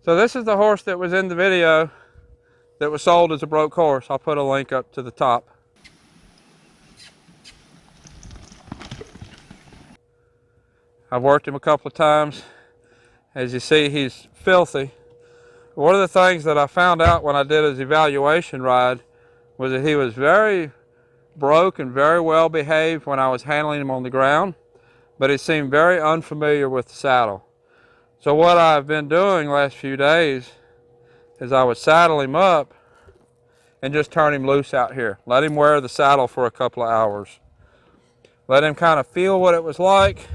So this is the horse that was in the video that was sold as a broke horse. I'll put a link up to the top. I've worked him a couple of times. As you see, he's filthy. One of the things that I found out when I did his evaluation ride was that he was very broke and very well behaved when I was handling him on the ground, but he seemed very unfamiliar with the saddle. So what I've been doing last few days is I would saddle him up and just turn him loose out here. Let him wear the saddle for a couple of hours. Let him kind of feel what it was like.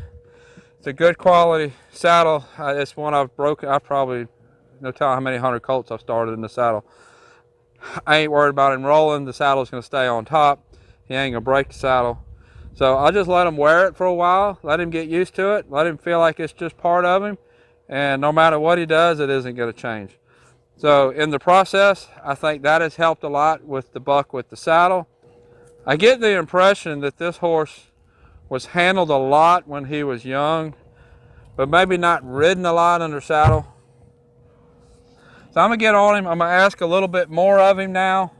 It's a good quality saddle. It's one I've broken. I probably, no telling how many hundred colts I've started in the saddle. I ain't worried about him rolling. The saddle's gonna stay on top. He ain't gonna break the saddle. So I'll just let him wear it for a while, let him get used to it, let him feel like it's just part of him, and no matter what he does, it isn't gonna change. So in the process, I think that has helped a lot with the buck with the saddle. I get the impression that this horse was handled a lot when he was young, but maybe not ridden a lot under saddle. So I'm gonna get on him. I'm gonna ask a little bit more of him now,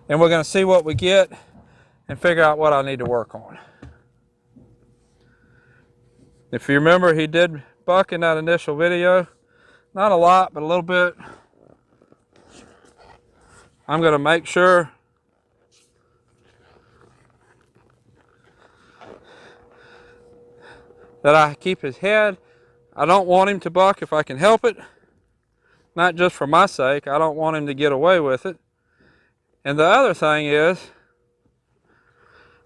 and we're gonna see what we get and figure out what I need to work on. If you remember, he did buck in that initial video. Not a lot, but a little bit. I'm gonna make sure that I keep his head. I don't want him to buck if I can help it. Not just for my sake, I don't want him to get away with it. And the other thing is,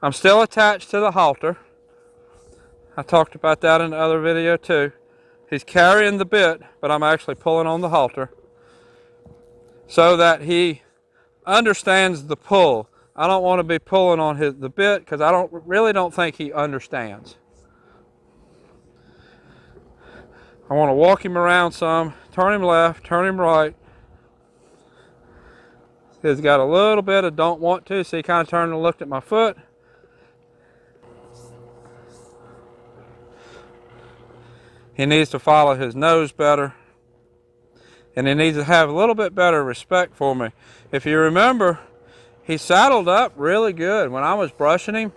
I'm still attached to the halter. I talked about that in the other video too. He's carrying the bit, but I'm actually pulling on the halter so that he understands the pull. I don't want to be pulling on the bit because I really don't think he understands. I want to walk him around some, turn him left, turn him right. He's got a little bit of don't want to, so he kind of turned and looked at my foot. He needs to follow his nose better. And he needs to have a little bit better respect for me. If you remember, he saddled up really good. When I was brushing him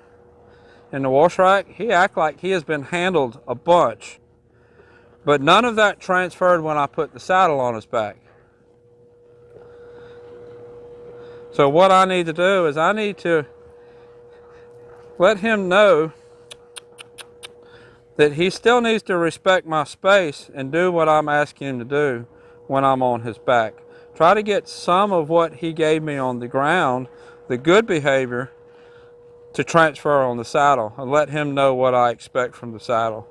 in the wash rack, he acted like he has been handled a bunch. But none of that transferred when I put the saddle on his back. So what I need to do is I need to let him know that he still needs to respect my space and do what I'm asking him to do when I'm on his back. Try to get some of what he gave me on the ground, the good behavior, to transfer on the saddle and let him know what I expect from the saddle.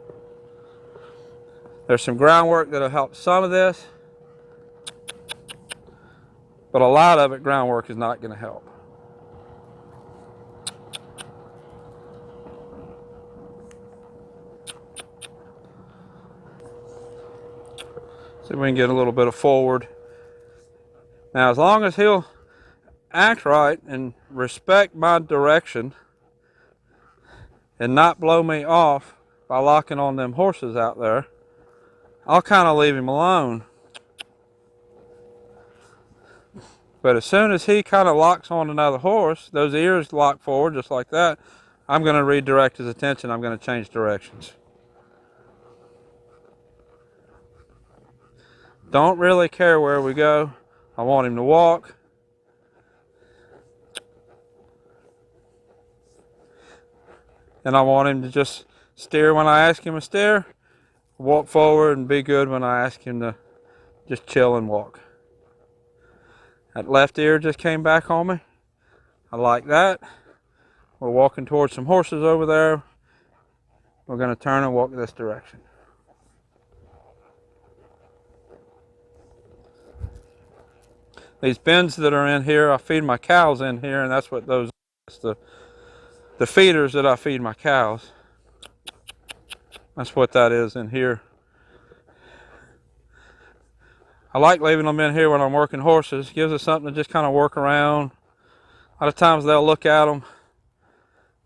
There's some groundwork that'll help some of this, but a lot of it, groundwork, is not going to help. See if we can get a little bit of forward. Now, as long as he'll act right and respect my direction and not blow me off by locking on them horses out there, I'll kind of leave him alone. But as soon as he kind of locks on another horse, those ears lock forward just like that, I'm going to redirect his attention. I'm going to change directions. Don't really care where we go. I want him to walk. And I want him to just steer when I ask him to steer, walk forward, and be good when I ask him to just chill and walk. That left ear just came back on me. I like that. We're walking towards some horses over there. We're going to turn and walk this direction. These bins that are in here, I feed my cows in here, and that's what those are. The feeders that I feed my cows. That's what that is in here. I like leaving them in here when I'm working horses. Gives us something to just kind of work around. A lot of times they'll look at them.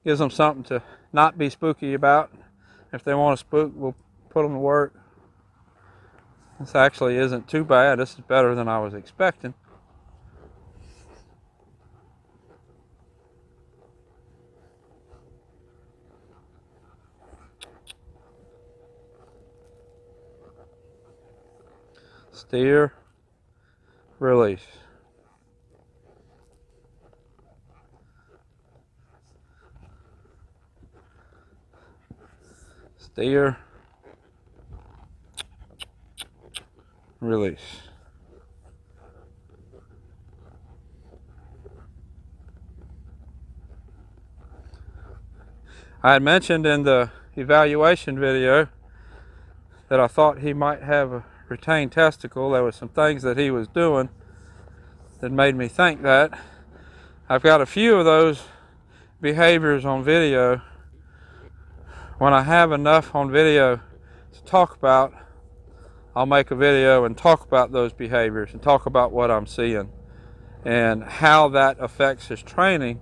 Gives them something to not be spooky about. If they want to spook, we'll put them to work. This actually isn't too bad. This is better than I was expecting. Steer, release. Steer, release. I had mentioned in the evaluation video that I thought he might have a retained testicle. There were some things that he was doing that made me think that. I've got a few of those behaviors on video. When I have enough on video to talk about, I'll make a video and talk about those behaviors and talk about what I'm seeing and how that affects his training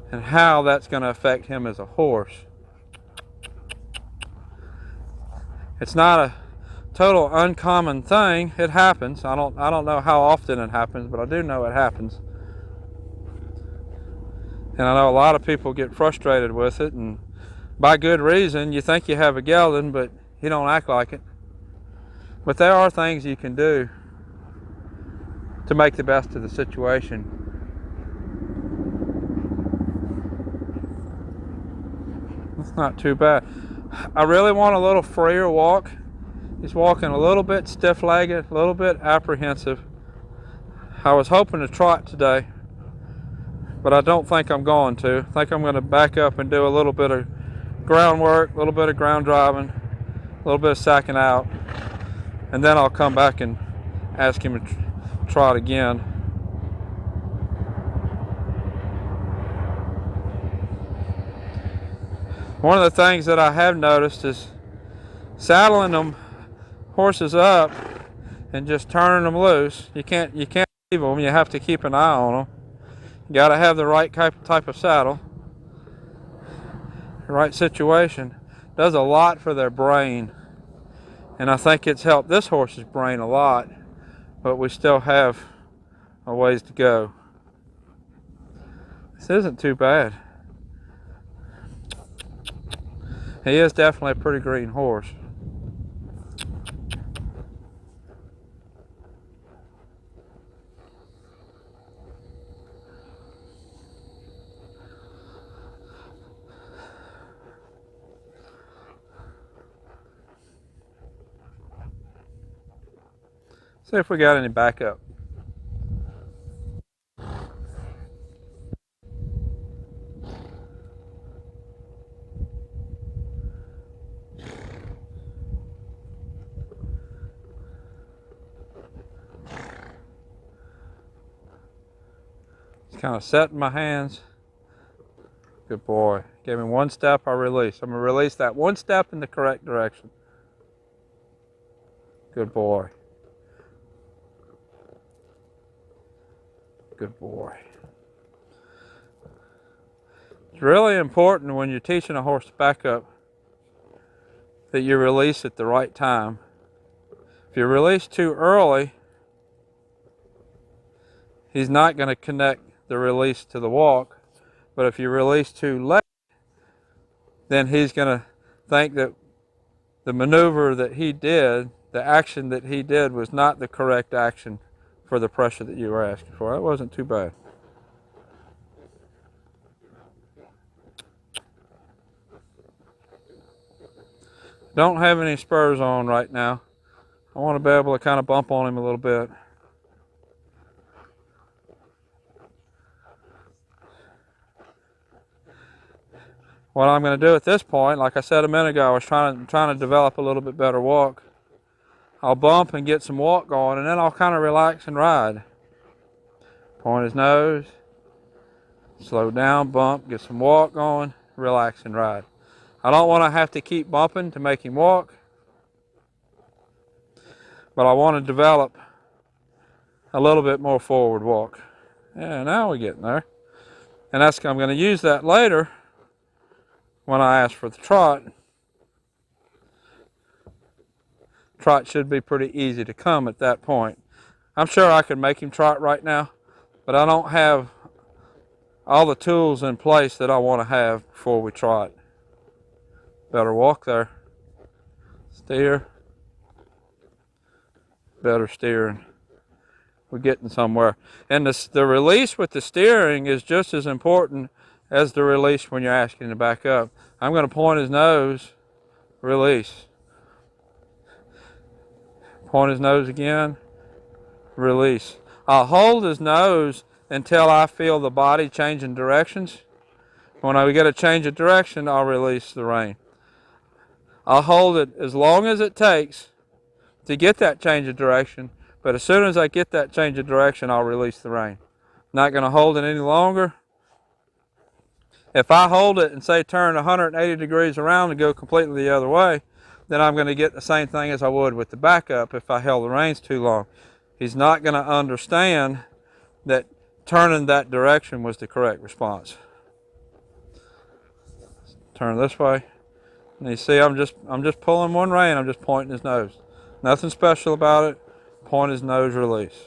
and how that's going to affect him as a horse. It's not a total uncommon thing. It happens. I don't know how often it happens, but I do know it happens. And I know a lot of people get frustrated with it, and by good reason. You think you have a gelding, but he don't act like it. But there are things you can do to make the best of the situation. It's not too bad. I really want a little freer walk. He's walking a little bit stiff-legged, a little bit apprehensive. I was hoping to trot today, but I don't think I'm going to. I think I'm going to back up and do a little bit of groundwork, a little bit of ground driving, a little bit of sacking out, and then I'll come back and ask him to trot again. One of the things that I have noticed is saddling them horses up and just turning them loose. You can't leave them. You have to keep an eye on them. You got to have the right type of saddle, the right situation. Does a lot for their brain, and I think it's helped this horse's brain a lot, but we still have a ways to go. This isn't too bad. He is definitely a pretty green horse. See if we got any backup. Just kind of setting my hands. Good boy. Gave me one step, I release. I'm going to release that one step in the correct direction. Good boy. Good boy. It's really important when you're teaching a horse to back up that you release at the right time. If you release too early, he's not going to connect the release to the walk. But if you release too late, then he's going to think that the maneuver that he did, the action that he did, was not the correct action for the pressure that you were asking for. That wasn't too bad. Don't have any spurs on right now. I want to be able to kind of bump on him a little bit. What I'm going to do at this point, like I said a minute ago, I was trying to develop a little bit better walk. I'll bump and get some walk going, and then I'll kind of relax and ride. Point his nose, slow down, bump, get some walk going, relax and ride. I don't want to have to keep bumping to make him walk, but I want to develop a little bit more forward walk. Yeah, now we're getting there. And I'm going to use that later when I ask for the trot. trot should be pretty easy to come at that point. I'm sure I could make him trot right now, but I don't have all the tools in place that I want to have before we trot. Better walk there. Steer. Better steering. We're getting somewhere. And the release with the steering is just as important as the release when you're asking to back up. I'm going to point his nose, release. Point his nose again, release. I'll hold his nose until I feel the body changing directions. When I get a change of direction, I'll release the rein. I'll hold it as long as it takes to get that change of direction, but as soon as I get that change of direction, I'll release the rein. Not going to hold it any longer. If I hold it and say turn 180 degrees around and go completely the other way, then I'm going to get the same thing as I would with the backup if I held the reins too long. He's not going to understand that turning that direction was the correct response. Turn this way. And you see I'm just pulling one rein, I'm just pointing his nose. Nothing special about it. Point his nose, release.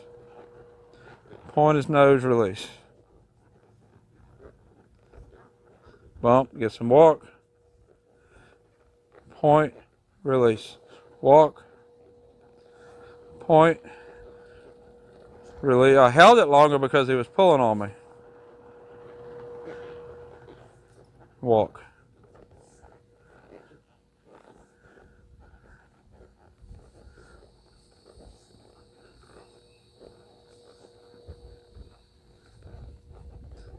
Point his nose, release. Bump, get some walk. Point, release. Walk. Point. Release. I held it longer because he was pulling on me. Walk.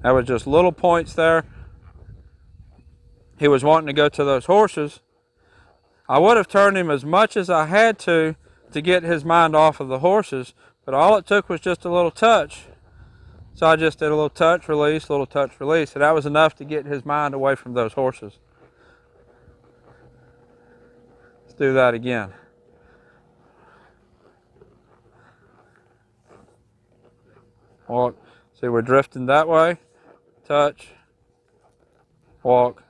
That was just little points there. He was wanting to go to those horses. I would have turned him as much as I had to get his mind off of the horses, but all it took was just a little touch. So I just did a little touch, release, little touch, release, and that was enough to get his mind away from those horses. Let's do that again. Walk. See, we're drifting that way. Touch, walk,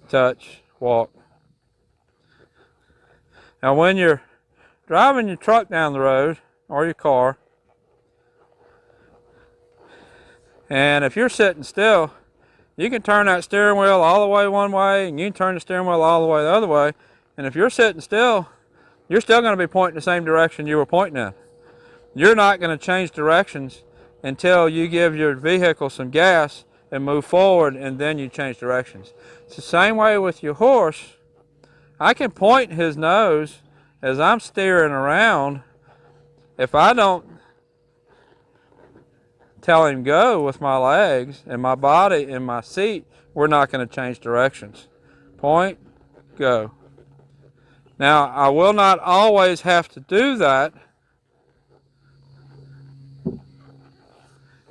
touch, walk. Now when you're driving your truck down the road, or your car, and if you're sitting still, you can turn that steering wheel all the way one way, and you can turn the steering wheel all the way the other way, and if you're sitting still, you're still going to be pointing the same direction you were pointing in. You're not going to change directions until you give your vehicle some gas and move forward, and then you change directions. It's the same way with your horse. I can point his nose as I'm steering around. If I don't tell him go with my legs and my body and my seat, we're not going to change directions. Point, go. Now, I will not always have to do that.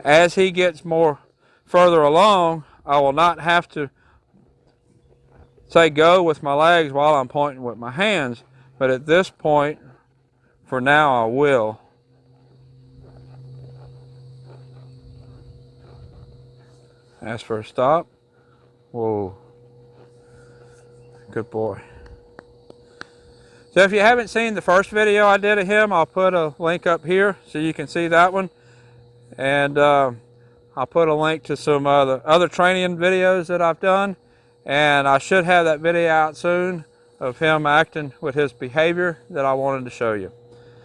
As he gets more further along, I will not have to say go with my legs while I'm pointing with my hands. But at this point, for now, I will. Ask for a stop. Whoa. Good boy. So if you haven't seen the first video I did of him, I'll put a link up here so you can see that one. And I'll put a link to some other training videos that I've done. And I should have that video out soon of him acting with his behavior that I wanted to show you.